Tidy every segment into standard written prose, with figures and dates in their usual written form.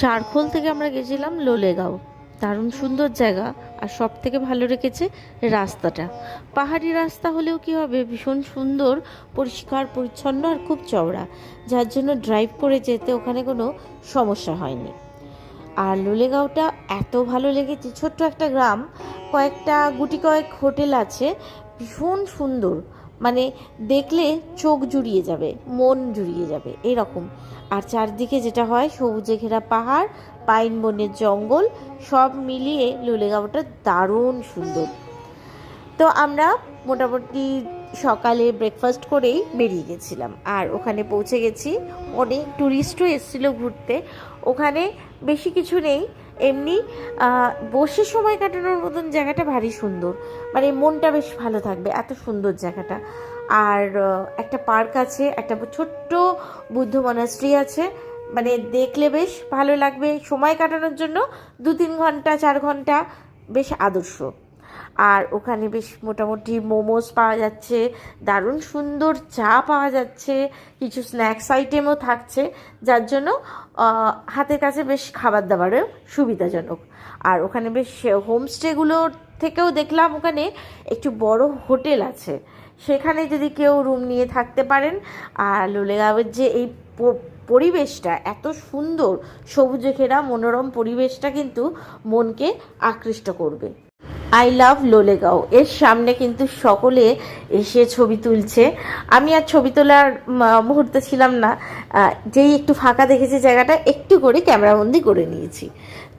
চারখোল থেকে আমরা গেছিলাম লোলেগাঁও। দারুণ সুন্দর জায়গা। আর সব থেকে ভালো রেখেছে রাস্তাটা। পাহাড়ি রাস্তা হলেও কি হবে, ভীষণ সুন্দর, পরিষ্কার পরিচ্ছন্ন আর খুব চওড়া, যার জন্য ড্রাইভ করে যেতে ওখানে কোনো সমস্যা হয়নি। আর লোলেগাঁওটা এত ভালো লেগেছে, ছোট্ট একটা গ্রাম, কয়েকটা গুটি কয়েক হোটেল আছে, ভীষণ সুন্দর, মানে দেখলে চোখ জুড়িয়ে যাবে, মন জুড়িয়ে যাবে এরকম। আর চারদিকে যেটা হয়, সবুজে ঘেরা পাহাড়, পাইন বনের জঙ্গল, সব মিলিয়ে লোলেগাঁওটা দারুণ সুন্দর। তো আমরা মোটামুটি সকালে ব্রেকফাস্ট করেই বেরিয়ে গেছিলাম, আর ওখানে পৌঁছে গেছি। অনেক ট্যুরিস্টও এসেছিলো ঘুরতে। ওখানে বেশি কিছু নেই, এমনি বসে সময় কাটানোর মতন জায়গাটা ভারী সুন্দর, মানে মনটা বেশ ভালো থাকবে, এত সুন্দর জায়গাটা। আর একটা পার্ক আছে, একটা ছোট্ট বুদ্ধ মনাস্ট্রি আছে, মানে দেখলে বেশ ভালো লাগবে। সময় কাটানোর জন্য 2-3 ঘন্টা 4 ঘন্টা বেশ আদর্শ। আর ওখানে বেশ মোটামুটি মোমোস পাওয়া যাচ্ছে, দারুণ সুন্দর চা পাওয়া যাচ্ছে, কিছু স্ন্যাক্স আইটেমও থাকছে, যার জন্য হাতের কাছে বেশ খাবার দাবারেও সুবিধাজনক। আর ওখানে বেশ হোমস্টেগুলোর থেকেও দেখলাম ওখানে একটু বড় হোটেল আছে, সেখানে যদি কেউ রুম নিয়ে থাকতে পারেন। আর লোলেগাঁওয়ের যে এই পরিবেশটা এত সুন্দর, সবুজে ঘেরা মনোরম পরিবেশটা কিন্তু মনকে আকৃষ্ট করবে। আই লাভ লোলেগাঁও এর সামনে কিন্তু সকলে এসে ছবি তুলছে। আমি আর ছবি তোলার মুহূর্তে ছিলাম না, যেই একটু ফাঁকা দেখেছি জায়গাটা, একটু করে ক্যামেরাবন্দি করে নিয়েছি।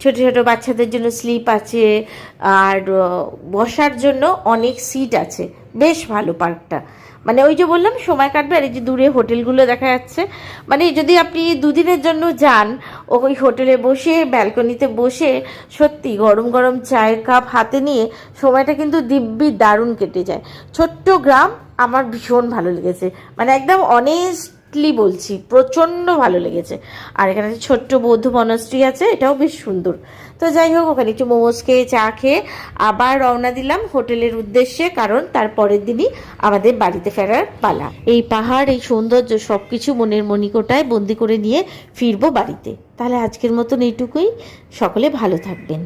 ছোট ছোট বাচ্চাদের জন্য স্লিপ আছে, আর বসার জন্য অনেক সিট আছে, বেশ ভালো পার্কটা। মানে ওই যে বললাম সময় কাটবে। আর এই যে দূরে হোটেলগুলো দেখা যাচ্ছে, মানে যদি আপনি 2 দিনের জন্য যান, ওই হোটেলে বসে ব্যালকনিতে বসে সত্যি গরম গরম চায়ের কাপ হাতে নিয়ে সময়টা কিন্তু দিব্যি দারুণ কেটে যায়। ছোট্ট গ্রাম, আমার ভীষণ ভালো লেগেছে, মানে একদম অনেস্টলি বলছি, প্রচণ্ড ভালো লেগেছে। আর এখানে ছোট্ট বৌদ্ধ মনাস্ট্রি আছে, এটাও বেশ সুন্দর। তো যাই হোক, ওখানে একটু মোমোস খেয়ে চা খেয়ে আবার রওনা দিলাম হোটেলের উদ্দেশ্যে, কারণ তার পরের দিনই আমাদের বাড়িতে ফেরার পালা। এই পাহাড়, এই সৌন্দর্য সব কিছু মনের মণিকোটায় বন্দি করে নিয়ে ফিরবো বাড়িতে। তাহলে আজকের মতন এইটুকুই। সকলে ভালো থাকবেন।